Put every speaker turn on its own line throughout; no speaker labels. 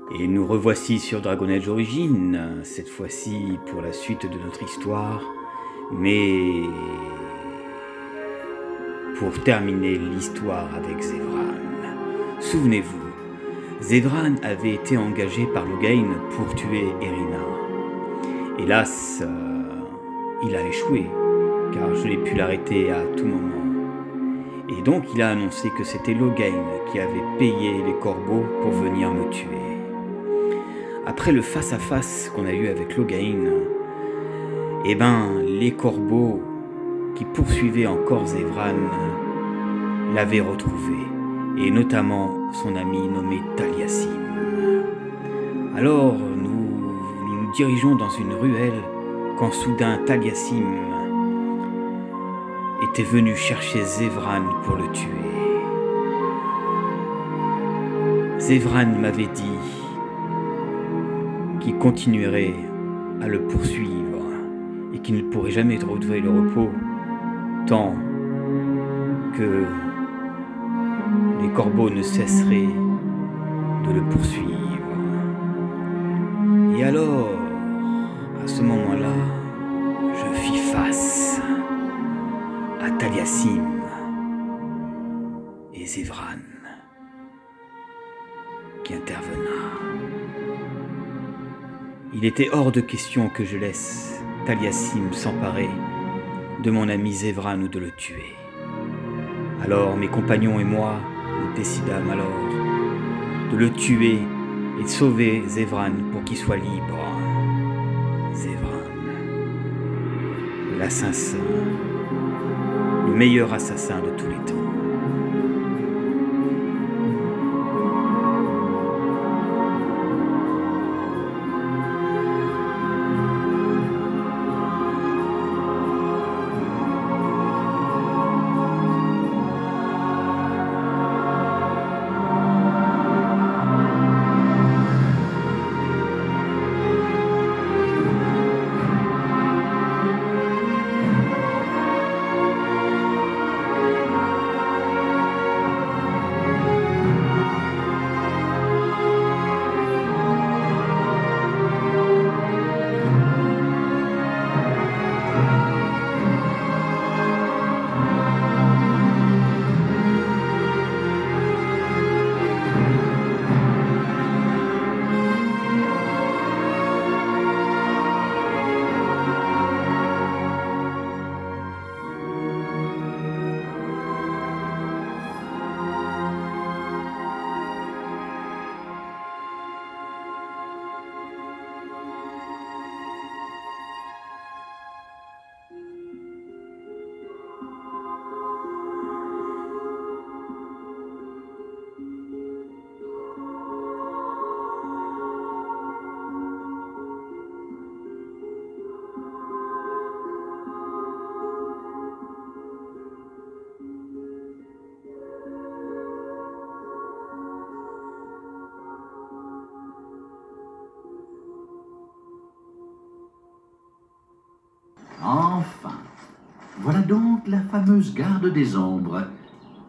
Et nous revoici sur Dragon Age Origins, cette fois-ci pour la suite de notre histoire, mais pour terminer l'histoire avec Zevran. Souvenez-vous, Zevran avait été engagé par Loghain pour tuer Erina. Hélas, il a échoué, car je n'ai pu l'arrêter à tout moment. Et donc il a annoncé que c'était Loghain qui avait payé les corbeaux pour venir me tuer. Après le face-à-face qu'on a eu avec Loghain, eh ben, les corbeaux qui poursuivaient encore Zevran l'avaient retrouvé, et notamment son ami nommé Taliesin. Alors nous dirigeons dans une ruelle quand soudain Taliesin était venu chercher Zevran pour le tuer. Zevran m'avait dit qu'il continuerait à le poursuivre et qu'il ne pourrait jamais retrouver le repos tant que les corbeaux ne cesseraient de le poursuivre. Et alors, à ce moment-là, je fis face à Taliesin et Zevran qui intervena. Il était hors de question que je laisse Taliesin s'emparer de mon ami Zevran ou de le tuer. Alors mes compagnons et moi, nous décidâmes alors de le tuer et de sauver Zevran pour qu'il soit libre. Zevran, l'assassin, le meilleur assassin de tous les temps.
Enfin, voilà donc la fameuse garde des ombres.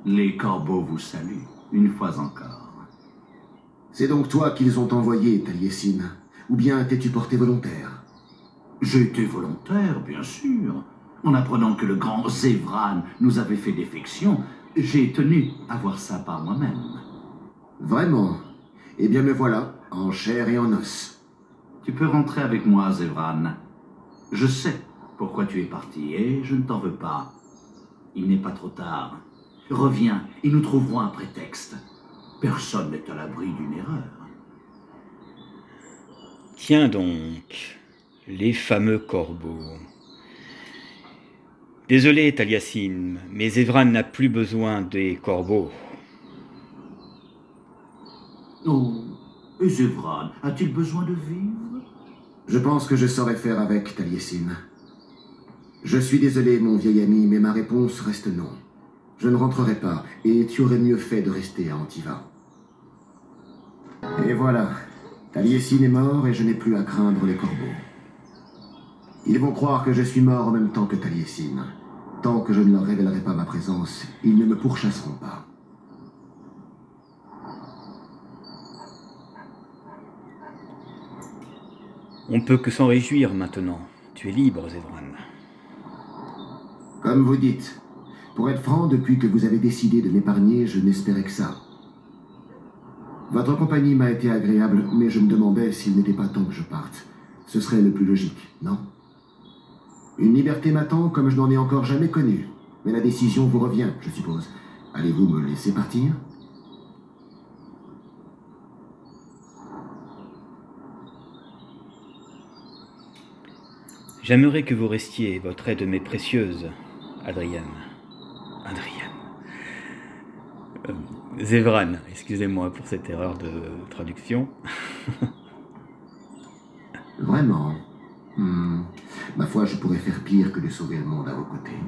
Les corbeaux vous saluent, une fois encore.
C'est donc toi qu'ils ont envoyé, Taliesin. Ou bien t'es-tu porté volontaire?
J'ai été volontaire, bien sûr. En apprenant que le grand Zevran nous avait fait défection, j'ai tenu à voir ça par moi-même.
Vraiment? Eh bien me voilà, en chair et en os.
Tu peux rentrer avec moi, Zevran. Je sais pourquoi tu es parti et je ne t'en veux pas. Il n'est pas trop tard. Reviens et nous trouverons un prétexte. Personne n'est à l'abri d'une erreur.
Tiens donc, les fameux corbeaux. Désolé, Taliesin, mais Zevran n'a plus besoin des corbeaux.
Oh, et Zevran a-t-il besoin de vivre?
Je pense que je saurais faire avec, Taliesin. Je suis désolé, mon vieil ami, mais ma réponse reste non. Je ne rentrerai pas, et tu aurais mieux fait de rester à Antiva. Et voilà, Taliesin est mort et je n'ai plus à craindre les corbeaux. Ils vont croire que je suis mort en même temps que Taliesin. Tant que je ne leur révélerai pas ma présence, ils ne me pourchasseront pas.
On peut que s'en réjouir maintenant. Tu es libre, Zevran.
Comme vous dites. Pour être franc, depuis que vous avez décidé de m'épargner, je n'espérais que ça. Votre compagnie m'a été agréable, mais je me demandais s'il n'était pas temps que je parte. Ce serait le plus logique, non? Une liberté m'attend comme je n'en ai encore jamais connue. Mais la décision vous revient, je suppose. Allez-vous me laisser partir?
J'aimerais que vous restiez, votre aide m'est précieuse, Adrian. Zevran, excusez-moi pour cette erreur de traduction.
Vraiment? Ma foi, je pourrais faire pire que de sauver le monde à vos côtés.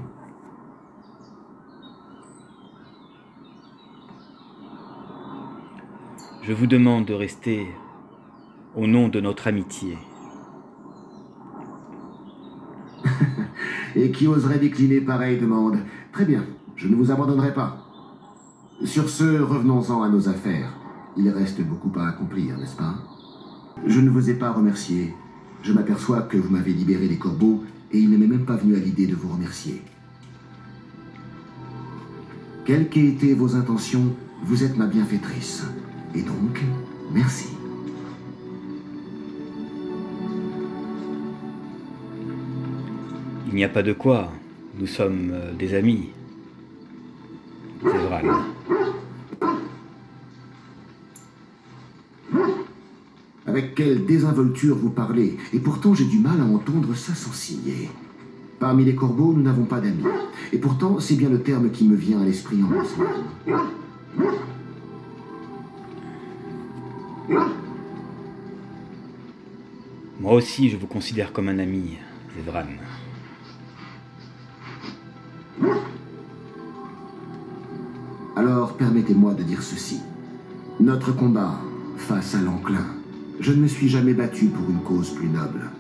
Je vous demande de rester au nom de notre amitié.
Et qui oserait décliner pareille demande? Très bien, je ne vous abandonnerai pas. Sur ce, revenons-en à nos affaires. Il reste beaucoup à accomplir, n'est-ce pas? Je ne vous ai pas remercié. Je m'aperçois que vous m'avez libéré des corbeaux et il ne m'est même pas venu à l'idée de vous remercier. Quelles qu'aient été vos intentions, vous êtes ma bienfaitrice. Et donc, merci.
Il n'y a pas de quoi. Nous sommes des amis. Zevran.
Avec quelle désinvolture vous parlez, et pourtant j'ai du mal à entendre ça sans signer. Parmi les corbeaux, nous n'avons pas d'amis. Et pourtant, c'est bien le terme qui me vient à l'esprit en ce moment.
Moi aussi, je vous considère comme un ami, Zevran.
Alors, permettez-moi de dire ceci. Notre combat, face à l'enclin, je ne me suis jamais battu pour une cause plus noble.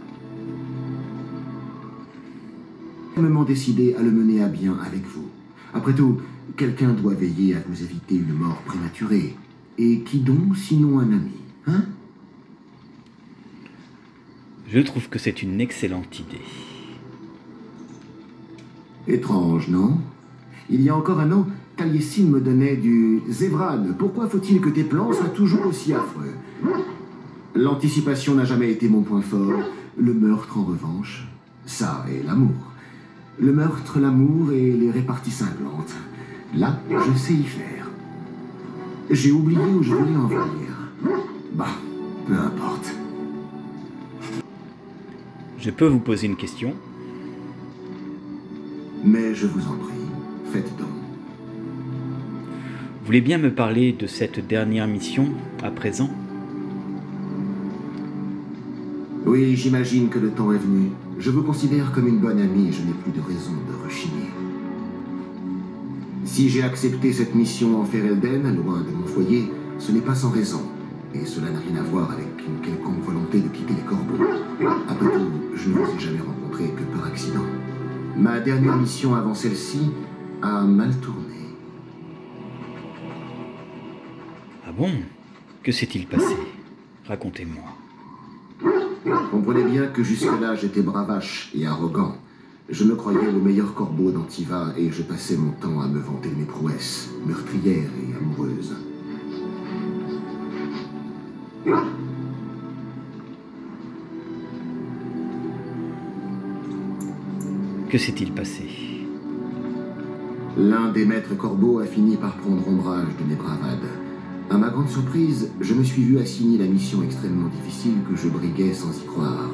J'ai fermement décidé à le mener à bien avec vous. Après tout, quelqu'un doit veiller à vous éviter une mort prématurée. Et qui donc, sinon un ami, hein?
Je trouve que c'est une excellente idée.
Étrange, non? Il y a encore un an, Taliesin me donnait du Zevran. Pourquoi faut-il que tes plans soient toujours aussi affreux? L'anticipation n'a jamais été mon point fort. Le meurtre, en revanche, ça et l'amour. Le meurtre, l'amour et les réparties cinglantes. Là, je sais y faire. J'ai oublié où je voulais en venir. Bah, peu importe.
Je peux vous poser une question?
Mais je vous en prie, faites donc.
Vous voulez bien me parler de cette dernière mission, à présent?
Oui, j'imagine que le temps est venu. Je vous considère comme une bonne amie et je n'ai plus de raison de rechigner. Si j'ai accepté cette mission en Ferelden, loin de mon foyer, ce n'est pas sans raison. Et cela n'a rien à voir avec une quelconque volonté de quitter les corbeaux. Après tout, je ne vous ai jamais rencontré que par accident. Ma dernière mission avant celle-ci a mal tourné.
Ah bon? Que s'est-il passé? Racontez-moi.
Comprenez bien que jusque-là, j'étais bravache et arrogant. Je me croyais le meilleur corbeau d'Antiva et je passais mon temps à me vanter de mes prouesses, meurtrières et amoureuses.
Que s'est-il passé?
L'un des maîtres corbeaux a fini par prendre ombrage de mes bravades. À ma grande surprise, je me suis vu assigner la mission extrêmement difficile que je briguais sans y croire.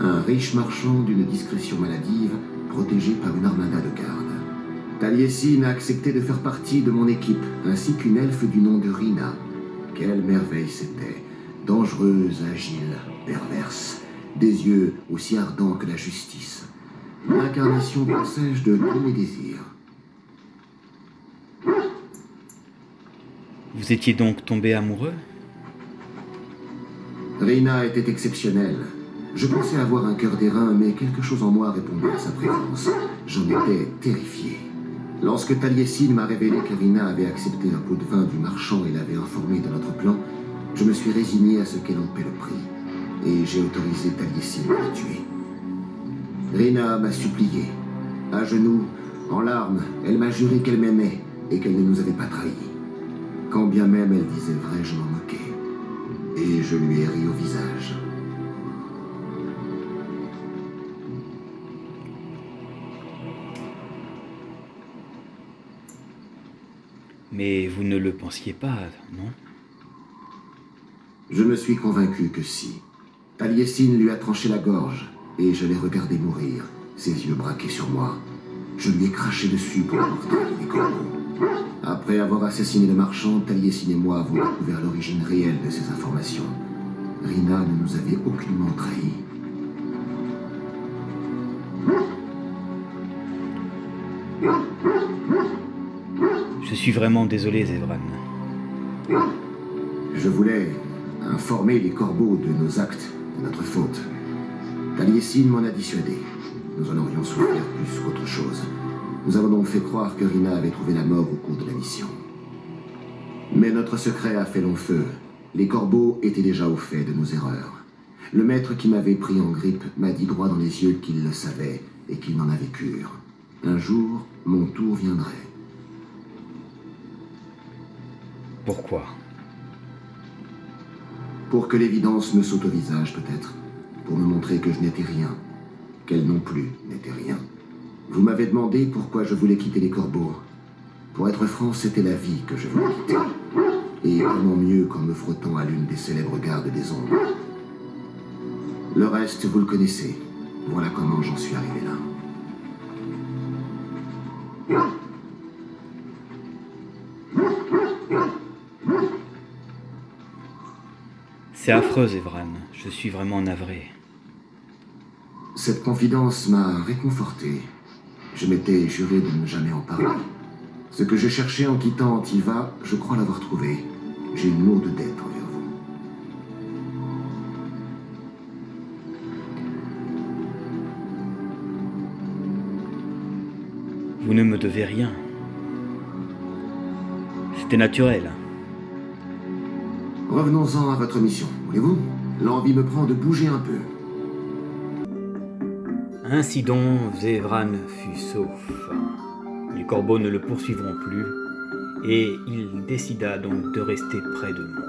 Un riche marchand d'une discrétion maladive, protégé par une armada de garde. Taliesin a accepté de faire partie de mon équipe, ainsi qu'une elfe du nom de Rina. Quelle merveille c'était! Dangereuse, agile, perverse, des yeux aussi ardents que la justice. L'incarnation, pensais-je, de tous mes désirs.
Vous étiez donc tombé amoureux?
Rina était exceptionnelle. Je pensais avoir un cœur d'airain, mais quelque chose en moi répondait à sa présence. J'en étais terrifié. Lorsque Taliesin m'a révélé que Rina avait accepté un pot de vin du marchand et l'avait informé de notre plan, je me suis résigné à ce qu'elle en paie le prix. et j'ai autorisé Taliesin à les tuer. Rina m'a supplié. À genoux, en larmes, elle m'a juré qu'elle m'aimait et qu'elle ne nous avait pas trahis. Quand bien même elle disait vrai, je m'en moquais. Et je lui ai ri au visage.
Mais vous ne le pensiez pas, non?
Je me suis convaincu que si. Taliesin lui a tranché la gorge, et je l'ai regardé mourir, ses yeux braqués sur moi. Je lui ai craché dessus pour l'emporter les corbeaux. Après avoir assassiné le marchand, Taliesin et moi avons découvert l'origine réelle de ces informations. Rina ne nous avait aucunement trahis.
Je suis vraiment désolé, Zevran.
Je voulais informer les corbeaux de nos actes, de notre faute. Taliesin m'en a dissuadé. Nous en aurions souffert plus qu'autre chose. Nous avons donc fait croire que Rina avait trouvé la mort au cours de la mission. Mais notre secret a fait long feu. Les corbeaux étaient déjà au fait de nos erreurs. Le maître qui m'avait pris en grippe m'a dit droit dans les yeux qu'il le savait et qu'il n'en avait cure. Un jour, mon tour viendrait.
Pourquoi?
Pour que l'évidence me saute au visage, peut-être. Pour me montrer que je n'étais rien. Qu'elle non plus n'était rien. Vous m'avez demandé pourquoi je voulais quitter les corbeaux. Pour être franc, c'était la vie que je voulais quitter. Et comment mieux qu'en me frottant à l'une des célèbres gardes des ombres. Le reste, vous le connaissez. Voilà comment j'en suis arrivé là.
C'est affreux, Zevran. Je suis vraiment navré.
Cette confidence m'a réconforté. Je m'étais juré de ne jamais en parler. Ce que je cherchais en quittant Antiva, je crois l'avoir trouvé. J'ai une lourde dette envers vous.
Vous ne me devez rien. C'était naturel.
Revenons-en à votre mission, voulez-vous? L'envie me prend de bouger un peu.
Ainsi donc, Zevran fut sauf. Les corbeaux ne le poursuivront plus, et il décida donc de rester près de moi.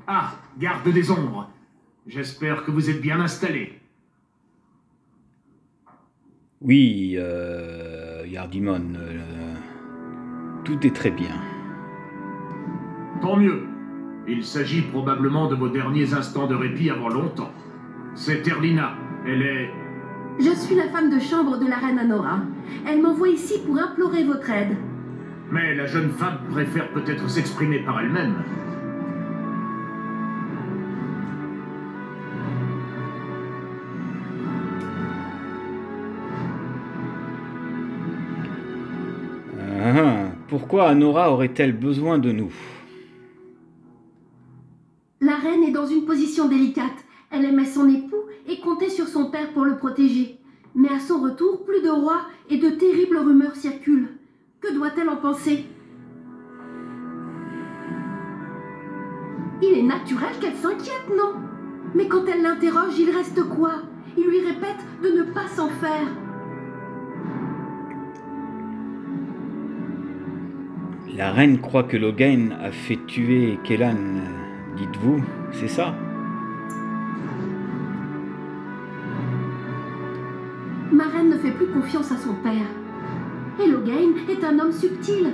Ah, garde des ombres. J'espère que vous êtes bien installés.
Oui, Yardimon, tout est très bien.
Tant mieux. Il s'agit probablement de vos derniers instants de répit avant longtemps. C'est Erlina. Elle est...
Je suis la femme de chambre de la reine Anora. Elle m'envoie ici pour implorer votre aide.
Mais la jeune femme préfère peut-être s'exprimer par elle-même.
Pourquoi Anora aurait-elle besoin de nous?
La reine est dans une position délicate. Elle aimait son époux et comptait sur son père pour le protéger. Mais à son retour, plus de roi et de terribles rumeurs circulent. Que doit-elle en penser? Il est naturel qu'elle s'inquiète, non? Mais quand elle l'interroge, il reste quoi? Il lui répète de ne pas s'en faire.
La reine croit que Logain a fait tuer Kellan, dites-vous, c'est ça?
Ma reine ne fait plus confiance à son père. Et Logain est un homme subtil.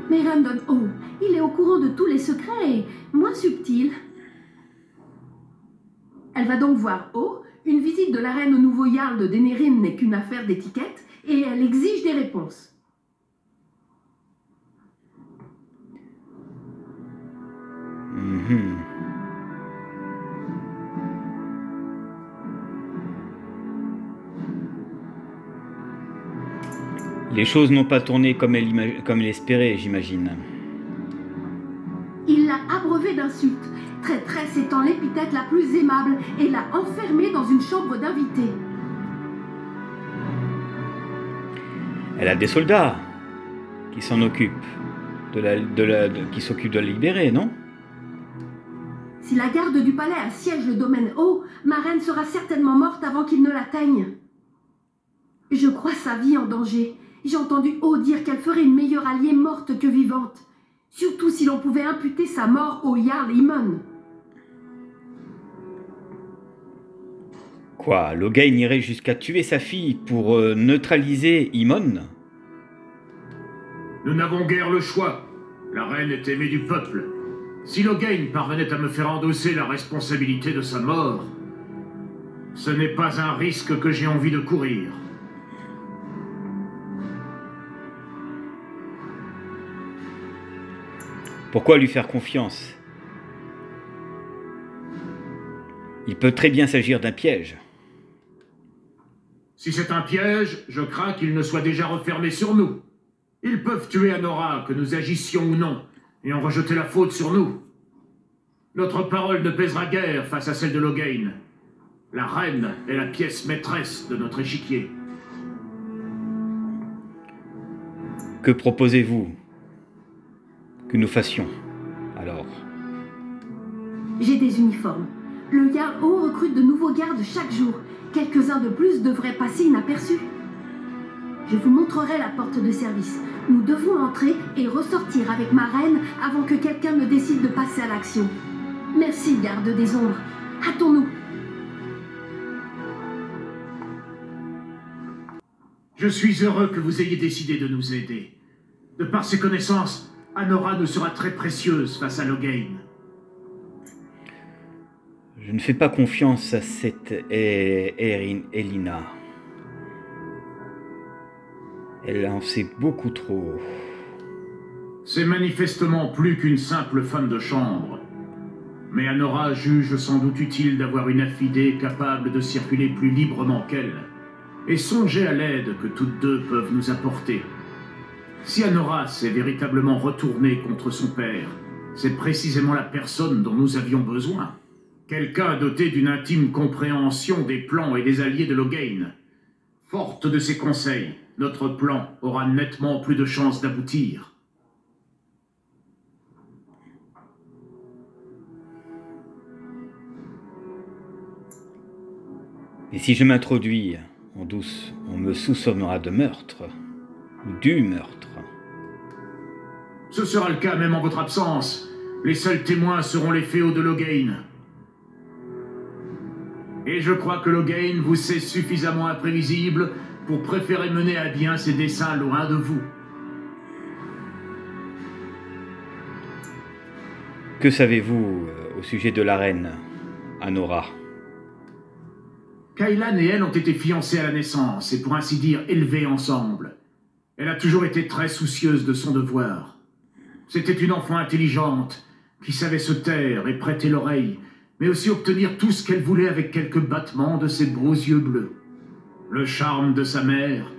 Mais Randon O, il est au courant de tous les secrets et moins subtil. Elle va donc voir O. Une visite de la reine au nouveau Jarl de Denerim n'est qu'une affaire d'étiquette et elle exige des réponses.
Mhm. Les choses n'ont pas tourné comme elle espérait, j'imagine.
Il l'a abreuvé d'insultes, traîtresse étant l'épithète la plus aimable, et l'a enfermée dans une chambre d'invités.
Elle a des soldats qui s'en occupent, qui s'occupent de la libérer, non?
Si la garde du palais assiège le domaine haut, ma reine sera certainement morte avant qu'il ne l'atteigne. Je crois sa vie en danger. J'ai entendu O dire qu'elle ferait une meilleure alliée morte que vivante. Surtout si l'on pouvait imputer sa mort au Jarl Imon.
Quoi, Logain irait jusqu'à tuer sa fille pour neutraliser Imon?
Nous n'avons guère le choix. La reine est aimée du peuple. Si Logain parvenait à me faire endosser la responsabilité de sa mort, ce n'est pas un risque que j'ai envie de courir.
Pourquoi lui faire confiance? Il peut très bien s'agir d'un piège.
Si c'est un piège, je crains qu'il ne soit déjà refermé sur nous. Ils peuvent tuer Anora, que nous agissions ou non, et en rejeter la faute sur nous. Notre parole ne pèsera guère face à celle de Logain. La reine est la pièce maîtresse de notre échiquier.
Que proposez-vous que nous fassions, alors?
J'ai des uniformes. Le Jarl O recrute de nouveaux gardes chaque jour. Quelques-uns de plus devraient passer inaperçus. Je vous montrerai la porte de service. Nous devons entrer et ressortir avec ma reine avant que quelqu'un ne décide de passer à l'action. Merci, garde des ombres. Hâtons-nous.
Je suis heureux que vous ayez décidé de nous aider. De par ses connaissances, Anora nous sera très précieuse face à Logain.
Je ne fais pas confiance à cette Elina. Elle en sait beaucoup trop.
C'est manifestement plus qu'une simple femme de chambre. Mais Anora juge sans doute utile d'avoir une affidée capable de circuler plus librement qu'elle, et songer à l'aide que toutes deux peuvent nous apporter. Si Anora s'est véritablement retournée contre son père, c'est précisément la personne dont nous avions besoin. Quelqu'un doté d'une intime compréhension des plans et des alliés de Logain. Forte de ses conseils, notre plan aura nettement plus de chances d'aboutir.
Et si je m'introduis en douce, on me soupçonnera de meurtre, ou du meurtre.
Ce sera le cas même en votre absence. Les seuls témoins seront les féaux de Logain. Et je crois que Logain vous sait suffisamment imprévisible pour préférer mener à bien ses desseins loin de vous.
Que savez-vous au sujet de la reine, Anora?
Kailan et elle ont été fiancés à la naissance, et pour ainsi dire élevés ensemble. Elle a toujours été très soucieuse de son devoir. C'était une enfant intelligente, qui savait se taire et prêter l'oreille, mais aussi obtenir tout ce qu'elle voulait avec quelques battements de ses beaux yeux bleus. Le charme de sa mère,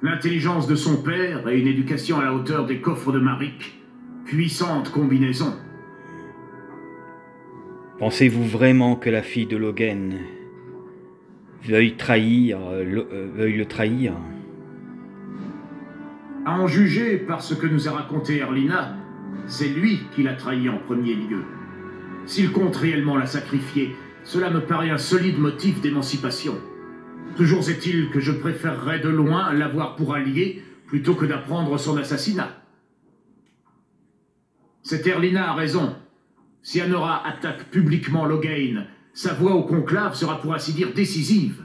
l'intelligence de son père et une éducation à la hauteur des coffres de Maric. Puissante combinaison.
Pensez-vous vraiment que la fille de Logain veuille le trahir?
À en juger par ce que nous a raconté Erlina, c'est lui qui l'a trahi en premier lieu. S'il compte réellement la sacrifier, cela me paraît un solide motif d'émancipation. Toujours est-il que je préférerais de loin l'avoir pour allié plutôt que d'apprendre son assassinat. Cette Erlina a raison. Si Anora attaque publiquement Logain, sa voix au conclave sera pour ainsi dire décisive.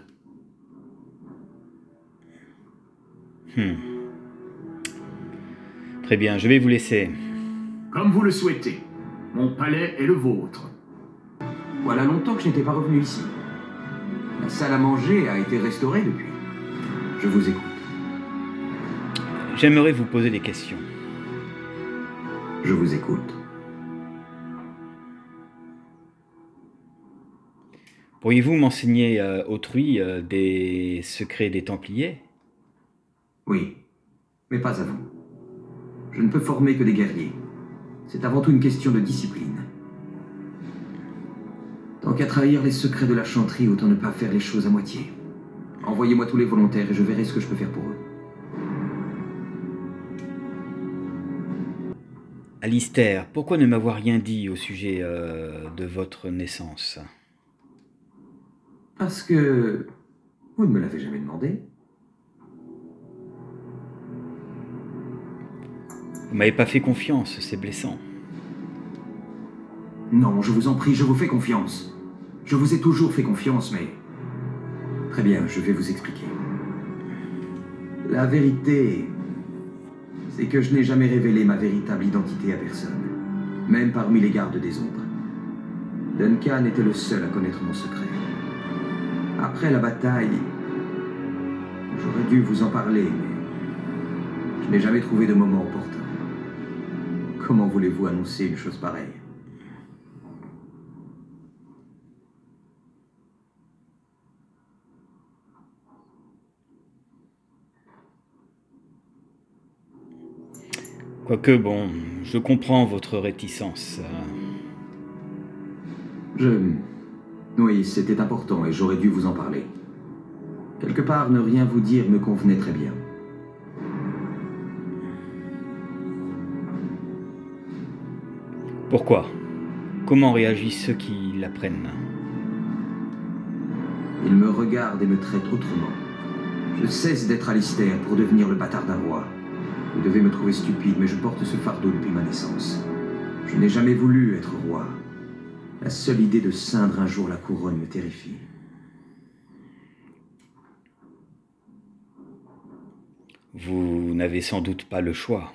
Très bien, je vais vous laisser.
Comme vous le souhaitez. Mon palais est le vôtre.
Voilà longtemps que je n'étais pas revenu ici. La salle à manger a été restaurée depuis. Je vous écoute.
J'aimerais vous poser des questions.
Je vous écoute.
Pourriez-vous m'enseigner autrui des secrets des Templiers?
Oui, mais pas à vous. Je ne peux former que des guerriers. C'est avant tout une question de discipline. Tant qu'à trahir les secrets de la chanterie, autant ne pas faire les choses à moitié. Envoyez-moi tous les volontaires et je verrai ce que je peux faire pour eux.
Alistair, pourquoi ne m'avoir rien dit au sujet de votre naissance?
Parce que... vous ne me l'avez jamais demandé.
Vous m'avez pas fait confiance, c'est blessant.
Non, je vous en prie, je vous fais confiance. Je vous ai toujours fait confiance, mais... Très bien, je vais vous expliquer. La vérité, c'est que je n'ai jamais révélé ma véritable identité à personne, même parmi les gardes des ombres. Duncan était le seul à connaître mon secret. Après la bataille, j'aurais dû vous en parler, mais je n'ai jamais trouvé de moment opportun. Comment voulez-vous annoncer une chose pareille?
Quoique, bon, je comprends votre réticence.
Oui, c'était important et j'aurais dû vous en parler. Quelque part, ne rien vous dire me convenait très bien.
Pourquoi? Comment réagissent ceux qui l'apprennent?
Ils me regardent et me traitent autrement. Je cesse d'être Alistair pour devenir le bâtard d'un roi. Vous devez me trouver stupide, mais je porte ce fardeau depuis ma naissance. Je n'ai jamais voulu être roi. La seule idée de ceindre un jour la couronne me terrifie.
Vous n'avez sans doute pas le choix.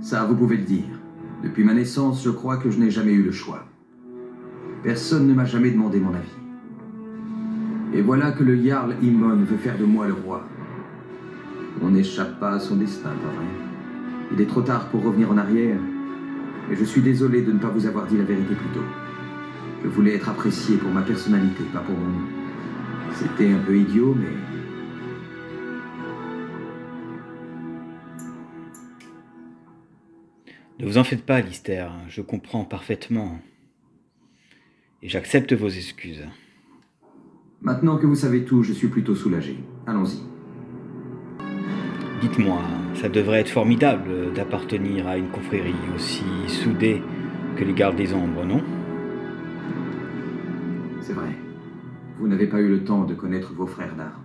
Ça, vous pouvez le dire. Depuis ma naissance, je crois que je n'ai jamais eu le choix. Personne ne m'a jamais demandé mon avis. Et voilà que le Jarl Imon veut faire de moi le roi. On n'échappe pas à son destin, pas vrai? Il est trop tard pour revenir en arrière. Et je suis désolé de ne pas vous avoir dit la vérité plus tôt. Je voulais être apprécié pour ma personnalité, pas pour mon nom. C'était un peu idiot, mais...
Ne vous en faites pas, Alistair, je comprends parfaitement. Et j'accepte vos excuses.
Maintenant que vous savez tout, je suis plutôt soulagé. Allons-y.
Dites-moi, ça devrait être formidable d'appartenir à une confrérie aussi soudée que les gardes des ombres, non?
C'est vrai. Vous n'avez pas eu le temps de connaître vos frères d'armes.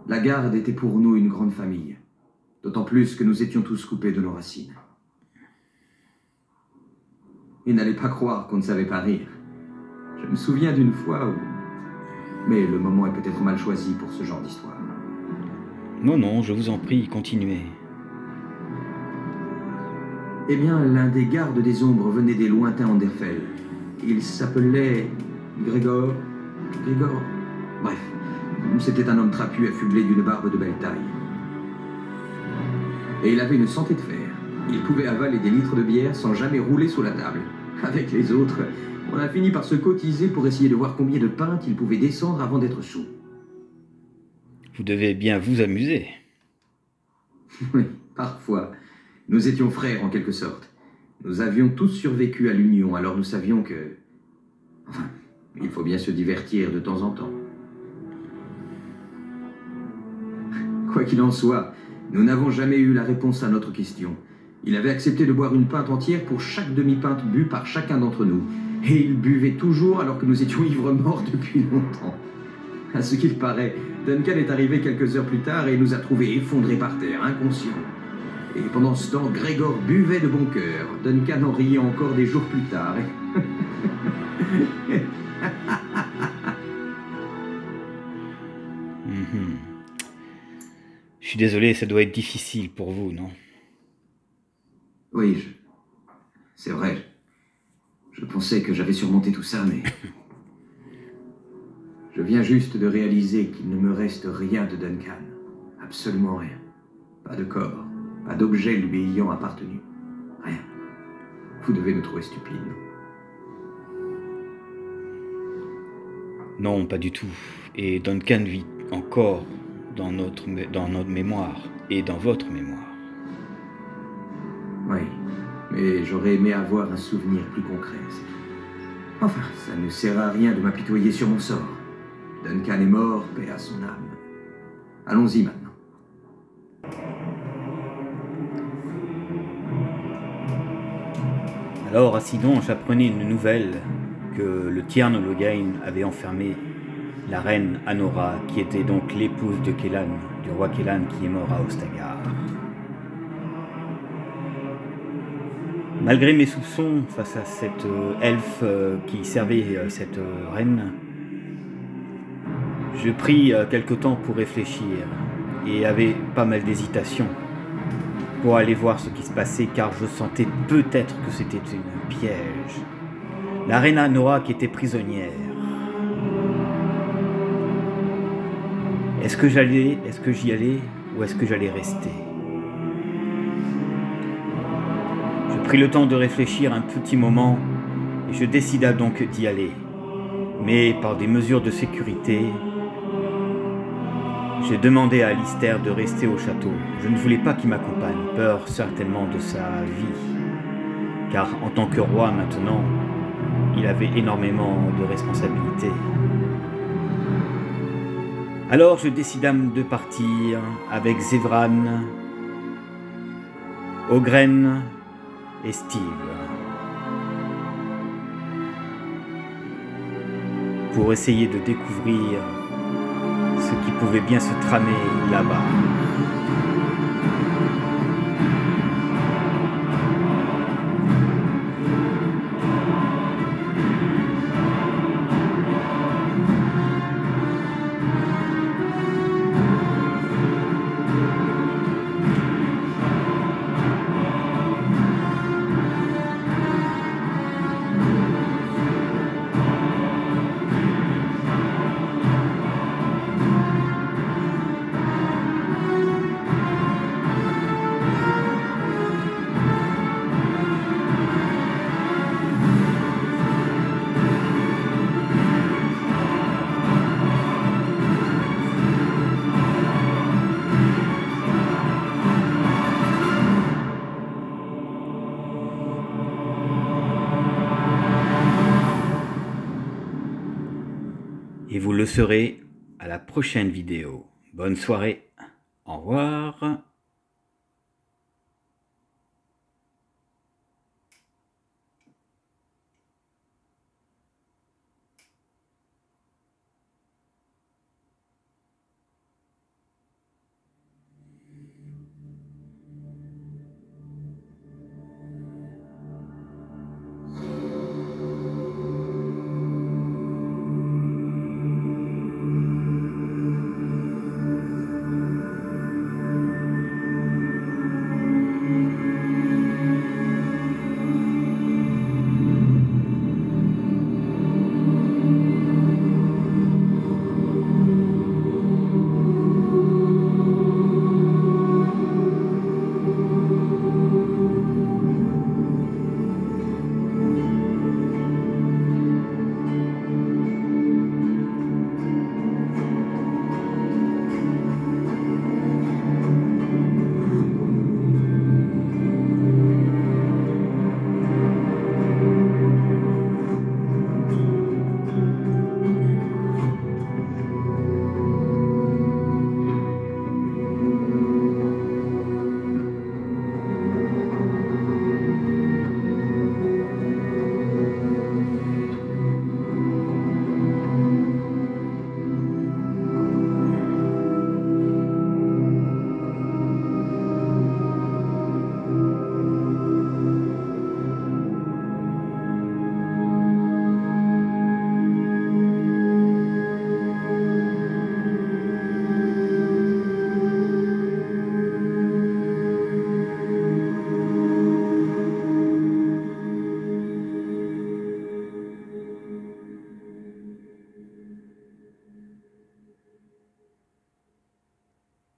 La garde était pour nous une grande famille. D'autant plus que nous étions tous coupés de nos racines. Et n'allez pas croire qu'on ne savait pas rire. Je me souviens d'une fois où... Mais le moment est peut-être mal choisi pour ce genre d'histoire.
Non, non, je vous en prie, continuez.
Eh bien, l'un des gardes des ombres venait des lointains Anderfell. Il s'appelait... Grégor... Bref, c'était un homme trapu affublé d'une barbe de belle taille. Et il avait une santé de fer. Il pouvait avaler des litres de bière sans jamais rouler sous la table. Avec les autres, on a fini par se cotiser pour essayer de voir combien de pintes il pouvait descendre avant d'être sous.
Vous devez bien vous amuser.
Oui, parfois. Nous étions frères en quelque sorte. Nous avions tous survécu à l'Union, alors nous savions que... Enfin, il faut bien se divertir de temps en temps. Quoi qu'il en soit, nous n'avons jamais eu la réponse à notre question. Il avait accepté de boire une pinte entière pour chaque demi-pinte bue par chacun d'entre nous. Et il buvait toujours alors que nous étions ivres morts depuis longtemps. À ce qu'il paraît, Duncan est arrivé quelques heures plus tard et nous a trouvés effondrés par terre, inconscients. Et pendant ce temps, Grégor buvait de bon cœur. Duncan en riait encore des jours plus tard.
Je suis désolé, ça doit être difficile pour vous, non?
Oui, c'est vrai. Je pensais que j'avais surmonté tout ça, mais... Je viens juste de réaliser qu'il ne me reste rien de Duncan. Absolument rien. Pas de corps, pas d'objet lui ayant appartenu. Rien. Vous devez me trouver stupide.
Non, pas du tout. Et Duncan vit encore dans notre mémoire et dans votre mémoire.
Oui, mais j'aurais aimé avoir un souvenir plus concret, c'est tout. Enfin, ça ne sert à rien de m'apitoyer sur mon sort. Duncan est mort, paix à son âme. Allons-y maintenant.
Alors, à Sidon, j'apprenais une nouvelle que le Tiern Loghain avait enfermé la reine Anora, qui était donc l'épouse de Kellan, du roi Kellan qui est mort à Ostagar. Malgré mes soupçons face à cette elfe qui servait cette reine, je pris quelque temps pour réfléchir et avait pas mal d'hésitation pour aller voir ce qui se passait, car je sentais peut-être que c'était un piège. La reine Anora qui était prisonnière. Est-ce que j'y allais ou est-ce que j'allais rester? Je pris le temps de réfléchir un petit moment et je décida donc d'y aller. Mais par des mesures de sécurité, j'ai demandé à Alistair de rester au château. Je ne voulais pas qu'il m'accompagne, peur certainement de sa vie. Car en tant que roi maintenant, il avait énormément de responsabilités. Alors je décida de partir avec Zevran, Ogren et Steve pour essayer de découvrir ce qui pouvait bien se tramer là-bas. Et vous le saurez à la prochaine vidéo. Bonne soirée. Au revoir.